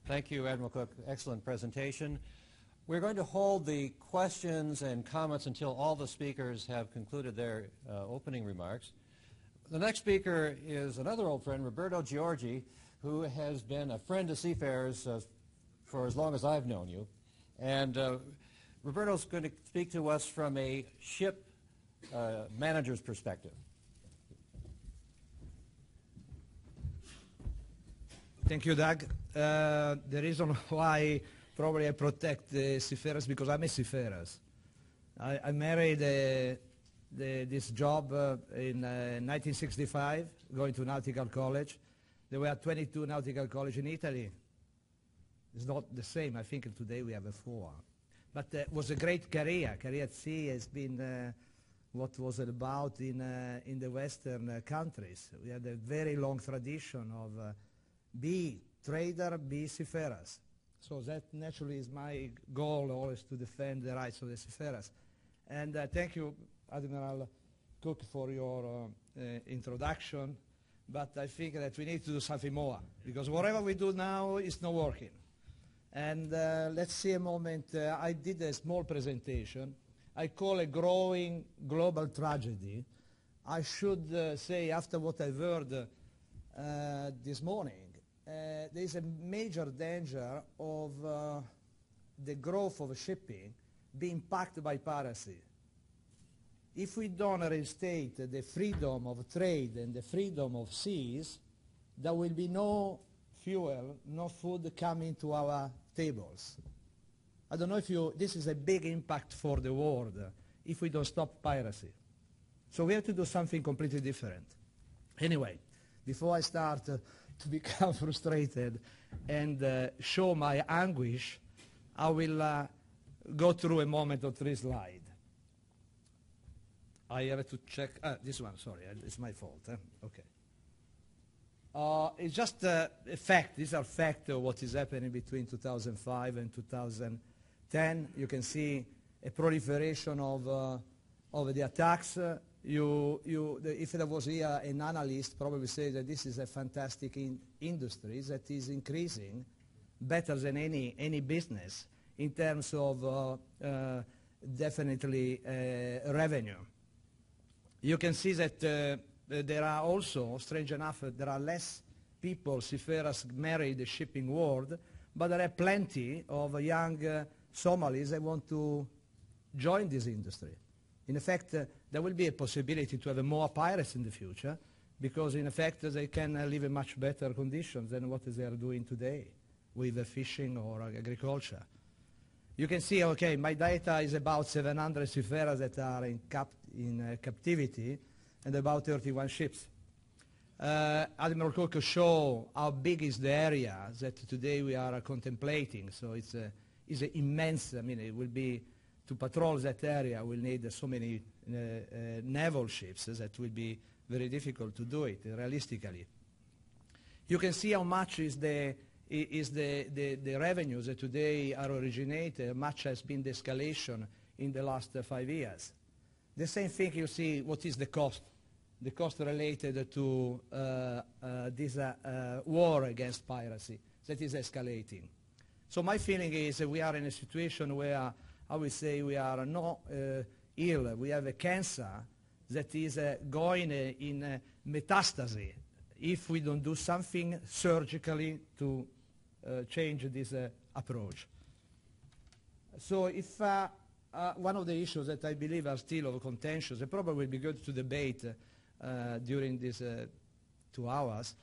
Thank you, Admiral Cook. Excellent presentation. We're going to hold the questions and comments until all the speakers have concluded their opening remarks. The next speaker is another old friend, Roberto Giorgi, who has been a friend to seafarers for as long as I've known you. And Roberto's going to speak to us from a ship manager's perspective. Thank you, Doug. The reason why probably I protect the seafarers because I'm a seafarer. I married this job in 1965, going to nautical college. There were 22 nautical colleges in Italy. It's not the same. I think today we have 4. But it was a great career. Career at sea has been what was it about in the Western countries. We had a very long tradition of be trader, be seafarers. So that naturally is my goal always to defend the rights of the seafarers. And thank you, Admiral Cook, for your introduction. But I think that we need to do something more, because whatever we do now is not working. And let's see a moment. I did a small presentation. I call a growing global tragedy. I should say, after what I've heard this morning, there is a major danger of the growth of shipping being impacted by piracy. If we don't reinstate the freedom of trade and the freedom of seas, there will be no fuel, no food coming to our tables. I don't know if this is a big impact for the world if we don't stop piracy. So we have to do something completely different. Anyway, before I start to become frustrated and show my anguish, I will go through a moment or 3 slides. I have to check, this one, sorry, it's my fault. Okay. It's just a fact, these are facts of what is happening between 2005 and 2010. You can see a proliferation of the attacks. If there was here an analyst, probably say that this is a fantastic industry that is increasing better than any business in terms of definitely revenue. You can see that there are also, strange enough, there are less people, seafarers, marry the shipping world, but there are plenty of young Somalis that want to join this industry. In effect, there will be a possibility to have more pirates in the future, because in effect they can live in much better conditions than what they are doing today with fishing or agriculture. You can see, okay, my data is about 700 seafarers that are in captivity and about 31 ships. Admiral Cook show how big is the area that today we are contemplating. So it's immense. I mean, it will be, to patrol that area, we'll need so many naval ships that will be very difficult to do it realistically. You can see how much is the revenues that today are originated, much has been the escalation in the last 5 years. The same thing you see, what is the cost related to this war against piracy that is escalating. So my feeling is that we are in a situation where I would say we are not ill. We have a cancer that is going in metastasis if we don't do something surgically to change this approach. So if one of the issues that I believe are still of contentious, and probably will be good to debate during these 2 hours,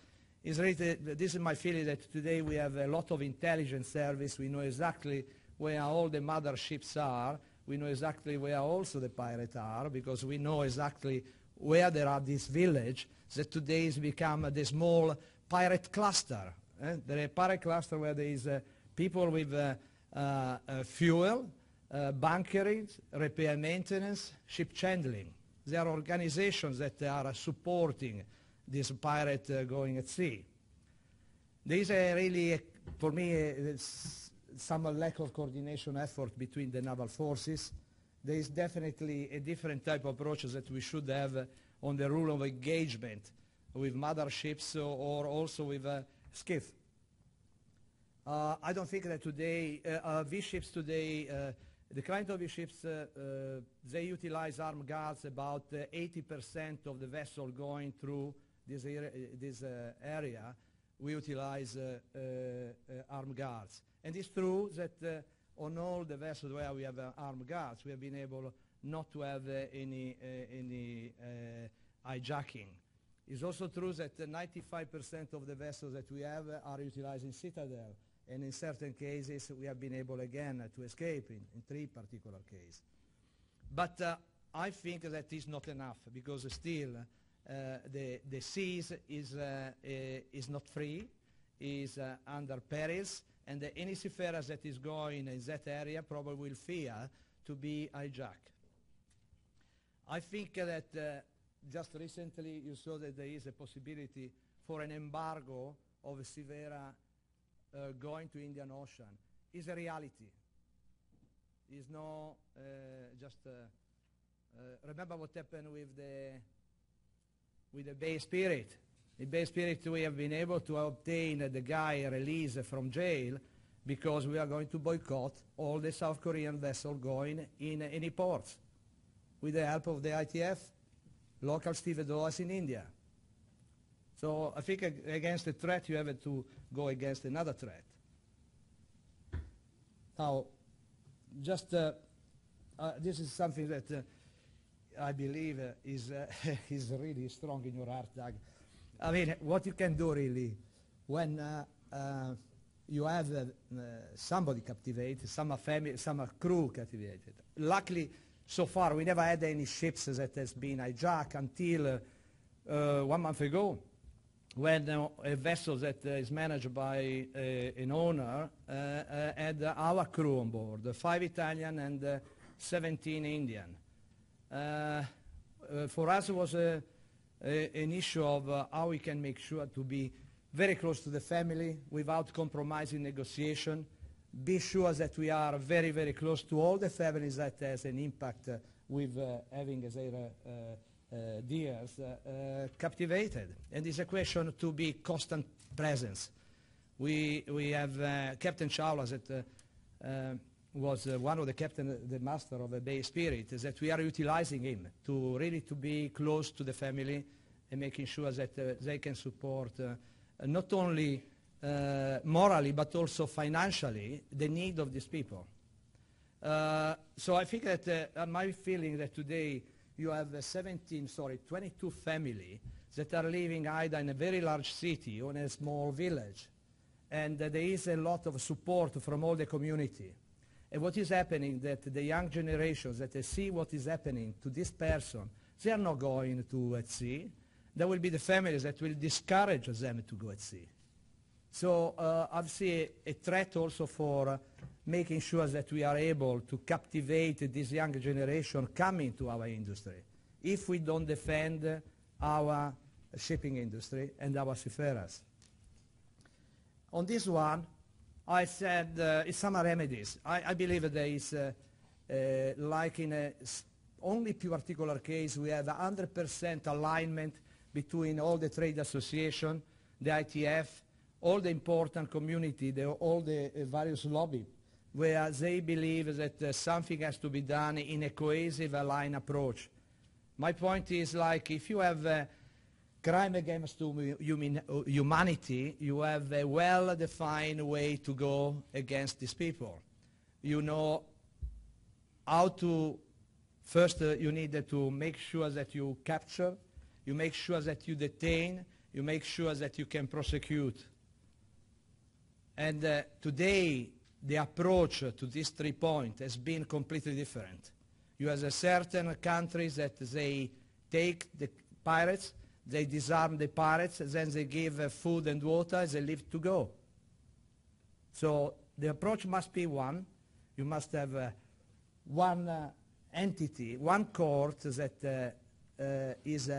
is really this is my feeling that today we have a lot of intelligence service. We know exactly where all the mother ships are. We know exactly where also the pirates are, because we know exactly where there are these villages that today has become the small pirate cluster. There are pirate cluster where there is people with fuel, bunkering, repair maintenance, ship chandling. There are organizations that are supporting this pirate going at sea. There is really, for me, some lack of coordination effort between the naval forces. There is definitely a different type of approach that we should have on the rule of engagement with mother ships or also with skiff. I don't think that today, V-ships today, the kind of V-ships, they utilize armed guards. About 80% of the vessel going through this area, we utilize armed guards. And it's true that on all the vessels where we have armed guards, we have been able not to have any hijacking. It's also true that 95% of the vessels that we have are utilizing Citadel, and in certain cases we have been able again to escape in 3 particular cases. But I think that is not enough, because still the seas is not free, is under perils, and any seafarer that is going in that area probably will fear to be hijacked. I think that just recently you saw that there is a possibility for an embargo of a seafarer going to Indian Ocean. Is a reality. Is no just remember what happened with the Bay Spirit. The Bay Spirit, we have been able to obtain the guy released from jail because we are going to boycott all the South Korean vessels going in any ports with the help of the ITF, local stevedoras in India. So I think against a threat you have to go against another threat. Now, just this is something that I believe is really strong in your heart, Doug. I mean, what you can do really when you have somebody captivated, some family, some crew captivated. Luckily, so far we never had any ships that has been hijacked until 1 month ago, when a vessel that is managed by an owner had our crew on board, 5 Italian and 17 Indian. For us it was an issue of how we can make sure to be very close to the family without compromising negotiation, be sure that we are very, very close to all the families that has an impact with having their dears captivated. And it's a question to be constant presence. We have Captain Chawla that was one of the master of the Bay Spirit, is that we are utilizing him to really to be close to the family and making sure that they can support not only morally but also financially the need of these people. So I think that my feeling that today you have 22 families that are living either in a very large city or in a small village, and there is a lot of support from all the community. And what is happening that the young generations that they see what is happening to this person, they are not going to at sea. There will be the families that will discourage them to go at sea. So I see a threat also for making sure that we are able to captivate this young generation coming to our industry if we don't defend our shipping industry and our seafarers. On this one, I said it's some remedies. I believe there is, like in only two particular case, we have 100% alignment between all the trade association, the ITF, all the important community, all the various lobby, where they believe that something has to be done in a cohesive, aligned approach. My point is, like, if you have crime against humanity, you have a well-defined way to go against these people. You know how to, first you need to make sure that you capture, you make sure that you detain, you make sure that you can prosecute. And today, the approach to these 3 points has been completely different. You have certain countries that they take the pirates, they disarm the pirates, then they give food and water, they leave to go. So the approach must be one. You must have one entity, one court that is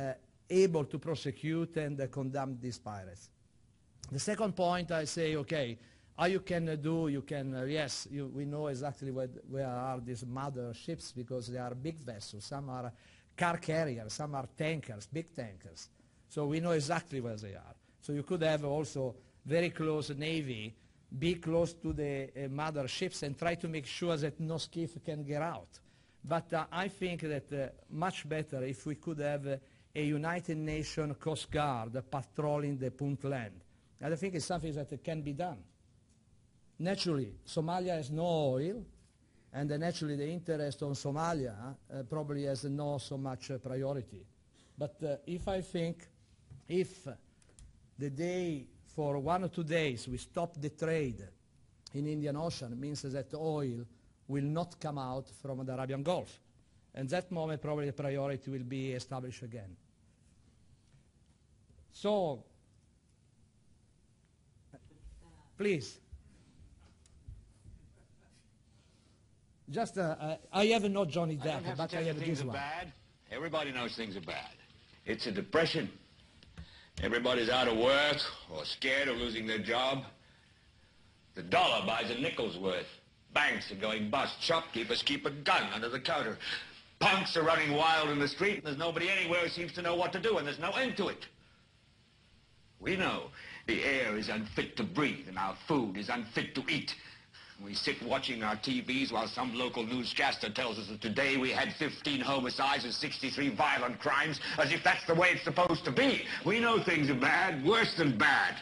able to prosecute and condemn these pirates. The second point, I say, okay, how you can do, you can, yes, we know exactly where are these mother ships, because they are big vessels. Some are car carriers, some are tankers, big tankers. So we know exactly where they are. So you could have also very close navy be close to the mother ships and try to make sure that no skiff can get out. But I think that much better if we could have a United Nations Coast Guard patrolling the Puntland. And I think it's something that can be done. Naturally, Somalia has no oil, and naturally the interest on Somalia probably has not so much priority. But if the day for 1 or 2 days we stop the trade in Indian Ocean, it means that oil will not come out from the Arabian Gulf. And that moment probably the priority will be established again. So, please. Just, I have no Johnny Depp, but I have this one. Bad. Everybody knows things are bad. It's a depression. Everybody's out of work or scared of losing their job. The dollar buys a nickel's worth. Banks are going bust. Shopkeepers keep a gun under the counter. Punks are running wild in the street, and there's nobody anywhere who seems to know what to do, and there's no end to it. We know the air is unfit to breathe, and our food is unfit to eat. We sit watching our TVs while some local newscaster tells us that today we had 15 homicides and 63 violent crimes, as if that's the way it's supposed to be. We know things are bad, worse than bad.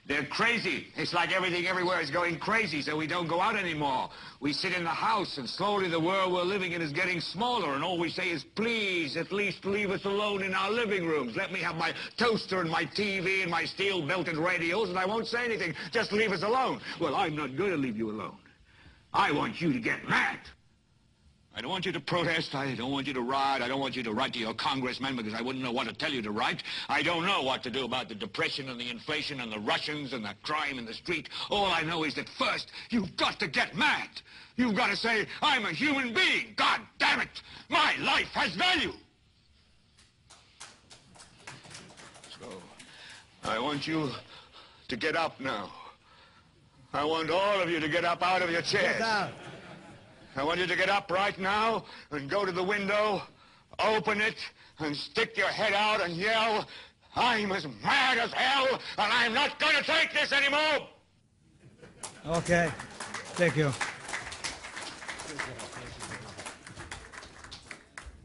They're crazy. It's like everything everywhere is going crazy, so we don't go out anymore. We sit in the house, and slowly the world we're living in is getting smaller, and all we say is, please, at least leave us alone in our living rooms. Let me have my toaster and my TV and my steel-belted radios, and I won't say anything. Just leave us alone. Well, I'm not going to leave you alone. I want you to get mad. I don't want you to protest. I don't want you to riot. I don't want you to write to your congressman because I wouldn't know what to tell you to write. I don't know what to do about the depression and the inflation and the Russians and the crime in the street. All I know is that first, you've got to get mad. You've got to say, I'm a human being. God damn it. My life has value. So, I want you to get up now. I want all of you to get up out of your chairs. Get out. I want you to get up right now and go to the window, open it, and stick your head out and yell, I'm as mad as hell, and I'm not going to take this anymore! Okay. Thank you.